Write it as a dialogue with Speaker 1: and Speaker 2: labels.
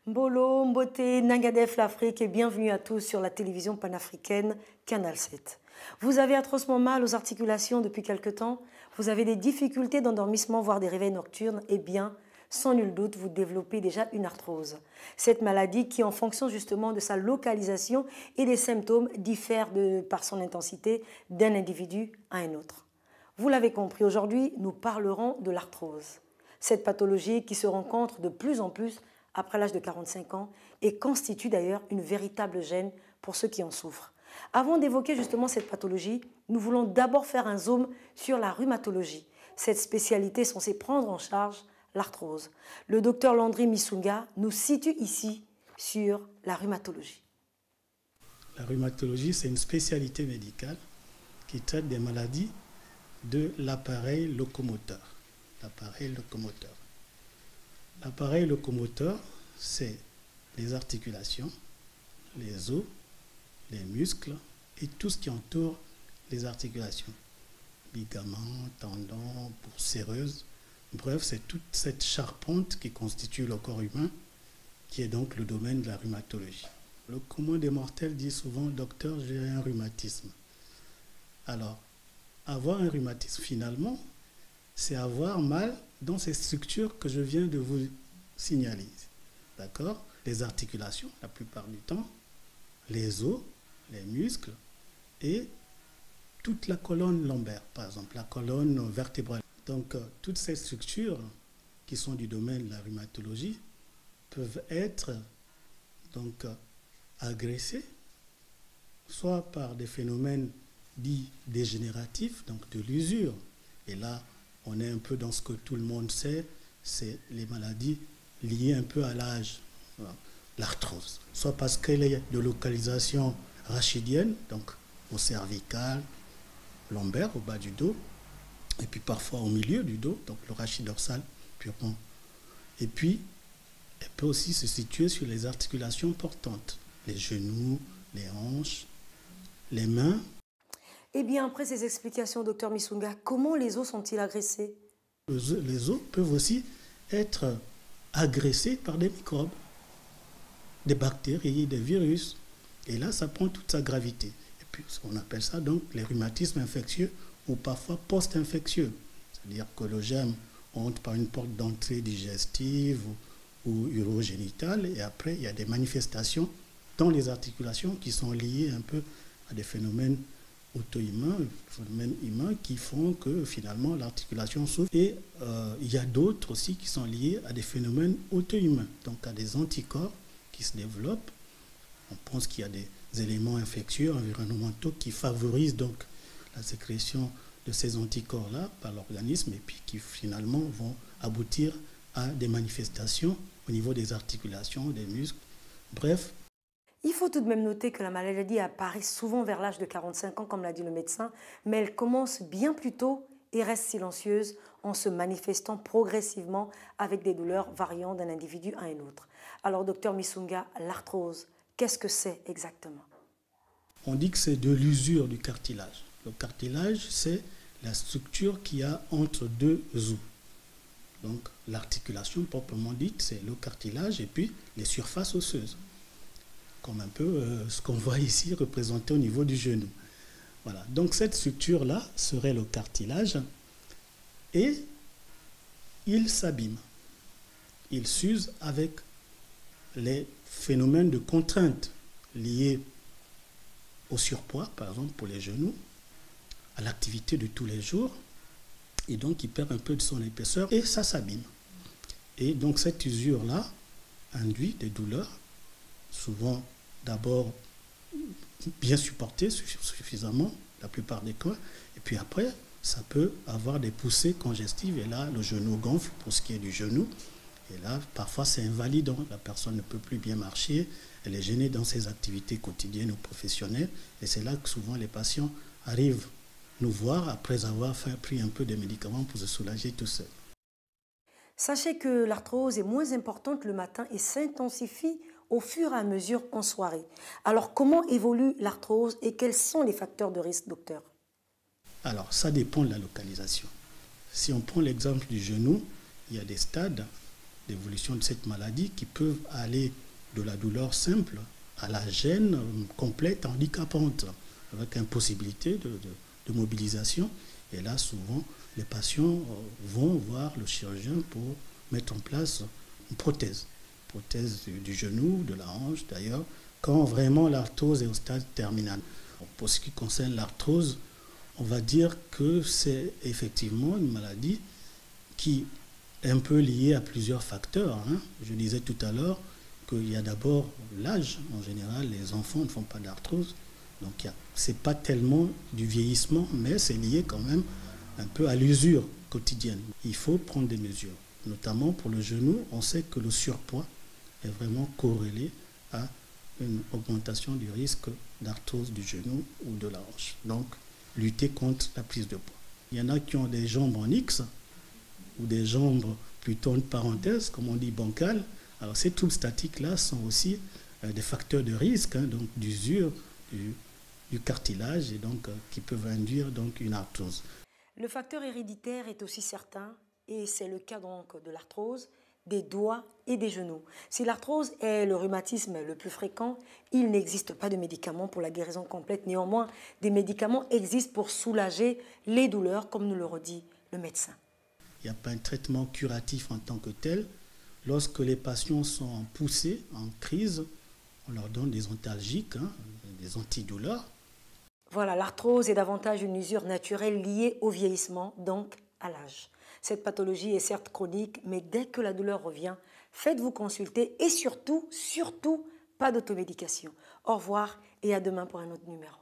Speaker 1: Mbolo, Mbote, Nangadef l'Afrique et bienvenue à tous sur la télévision panafricaine Canal 7. Vous avez atrocement mal aux articulations depuis quelque temps? Vous avez des difficultés d'endormissement, voire des réveils nocturnes? Eh bien, sans nul doute, vous développez déjà une arthrose. Cette maladie qui, en fonction justement de sa localisation et des symptômes, diffère par son intensité d'un individu à un autre. Vous l'avez compris, aujourd'hui, nous parlerons de l'arthrose. Cette pathologie qui se rencontre de plus en plus après l'âge de 45 ans et constitue d'ailleurs une véritable gêne pour ceux qui en souffrent. Avant d'évoquer justement cette pathologie, nous voulons d'abord faire un zoom sur la rhumatologie. Cette spécialité est censée prendre en charge l'arthrose. Le docteur Landry Misunga nous situe ici sur la rhumatologie.
Speaker 2: La rhumatologie, c'est une spécialité médicale qui traite des maladies de l'appareil locomoteur. L'appareil locomoteur, c'est les articulations, les os, les muscles et tout ce qui entoure les articulations. Ligaments, tendons, bourses séreuses. Bref, c'est toute cette charpente qui constitue le corps humain qui est donc le domaine de la rhumatologie. Le commun des mortels dit souvent « Docteur, j'ai un rhumatisme ». Alors, avoir un rhumatisme, finalement, c'est avoir mal dans ces structures que je viens de vous signaler. D'accord? Les articulations, la plupart du temps, les os, les muscles et toute la colonne lombaire, par exemple, la colonne vertébrale. Donc, toutes ces structures qui sont du domaine de la rhumatologie peuvent être donc agressées, soit par des phénomènes dits dégénératifs, donc de l'usure. Et là, on est un peu dans ce que tout le monde sait, c'est les maladies liées un peu à l'âge, voilà, l'arthrose. Soit parce qu'elle est de localisation rachidienne, donc au cervical, lombaire, au bas du dos, et puis parfois au milieu du dos, donc le rachis dorsal purement. Et puis, elle peut aussi se situer sur les articulations portantes, les genoux, les hanches, les mains.
Speaker 1: Eh bien, après ces explications, docteur Misunga, comment les os sont-ils agressés?
Speaker 2: Les os peuvent aussi être agressés par des microbes, des bactéries, des virus. Et là, ça prend toute sa gravité. Et puis, on appelle ça donc les rhumatismes infectieux ou parfois post-infectieux. C'est-à-dire que le germe entre par une porte d'entrée digestive ou urogénitale et après, il y a des manifestations dans les articulations qui sont liées un peu à des phénomènes auto-humains, humains qui font que finalement l'articulation souffre. Et il y a d'autres aussi qui sont liés à des phénomènes auto-humains, donc à des anticorps qui se développent. On pense qu'il y a des éléments infectieux environnementaux qui favorisent donc la sécrétion de ces anticorps-là par l'organisme et puis qui finalement vont aboutir à des manifestations au niveau des articulations, des muscles. Bref.
Speaker 1: Il faut tout de même noter que la maladie apparaît souvent vers l'âge de 45 ans, comme l'a dit le médecin, mais elle commence bien plus tôt et reste silencieuse en se manifestant progressivement avec des douleurs variant d'un individu à un autre. Alors, docteur Misunga, l'arthrose, qu'est-ce que c'est exactement?
Speaker 2: On dit que c'est de l'usure du cartilage. Le cartilage, c'est la structure qu'il y a entre deux os. Donc, l'articulation proprement dite, c'est le cartilage et puis les surfaces osseuses. Comme un peu ce qu'on voit ici représenté au niveau du genou. Voilà. Donc cette structure-là serait le cartilage et il s'abîme. Il s'use avec les phénomènes de contrainte liés au surpoids, par exemple pour les genoux, à l'activité de tous les jours, et donc il perd un peu de son épaisseur et ça s'abîme. Et donc cette usure-là induit des douleurs, souvent d'abord bien supportées suffisamment, la plupart des cas, et puis après, ça peut avoir des poussées congestives, et là, le genou gonfle pour ce qui est du genou, et là, parfois, c'est invalidant, la personne ne peut plus bien marcher, elle est gênée dans ses activités quotidiennes ou professionnelles, et c'est là que souvent les patients arrivent nous voir après avoir pris un peu de médicaments pour se soulager tout seul.
Speaker 1: Sachez que l'arthrose est moins importante le matin et s'intensifie au fur et à mesure en soirée. Alors, comment évolue l'arthrose et quels sont les facteurs de risque, docteur?
Speaker 2: Alors, ça dépend de la localisation. Si on prend l'exemple du genou, il y a des stades d'évolution de cette maladie qui peuvent aller de la douleur simple à la gêne complète handicapante, avec impossibilité de mobilisation. Et là, souvent, les patients vont voir le chirurgien pour mettre en place une prothèse du genou, de la hanche d'ailleurs, quand vraiment l'arthrose est au stade terminal. Pour ce qui concerne l'arthrose, on va dire que c'est effectivement une maladie qui est un peu liée à plusieurs facteurs. Je disais tout à l'heure qu'il y a d'abord l'âge. En général, les enfants ne font pas d'arthrose. Donc, ce n'est pas tellement du vieillissement, mais c'est lié quand même un peu à l'usure quotidienne. Il faut prendre des mesures. Notamment pour le genou, on sait que le surpoids est vraiment corrélé à une augmentation du risque d'arthrose du genou ou de la hanche. Donc, lutter contre la prise de poids. Il y en a qui ont des jambes en X ou des jambes plutôt en parenthèse, comme on dit bancales. Alors, ces troubles statiques-là sont aussi des facteurs de risque, donc d'usure du cartilage et donc qui peuvent induire donc une arthrose.
Speaker 1: Le facteur héréditaire est aussi certain et c'est le cas donc de l'arthrose des doigts et des genoux. Si l'arthrose est le rhumatisme le plus fréquent, il n'existe pas de médicaments pour la guérison complète. Néanmoins, des médicaments existent pour soulager les douleurs, comme nous le redit le médecin.
Speaker 2: Il n'y a pas un traitement curatif en tant que tel. Lorsque les patients sont en poussée, en crise, on leur donne des antalgiques, des antidouleurs.
Speaker 1: Voilà, l'arthrose est davantage une usure naturelle liée au vieillissement, donc à l'âge. Cette pathologie est certes chronique, mais dès que la douleur revient, faites-vous consulter et surtout, pas d'automédication. Au revoir et à demain pour un autre numéro.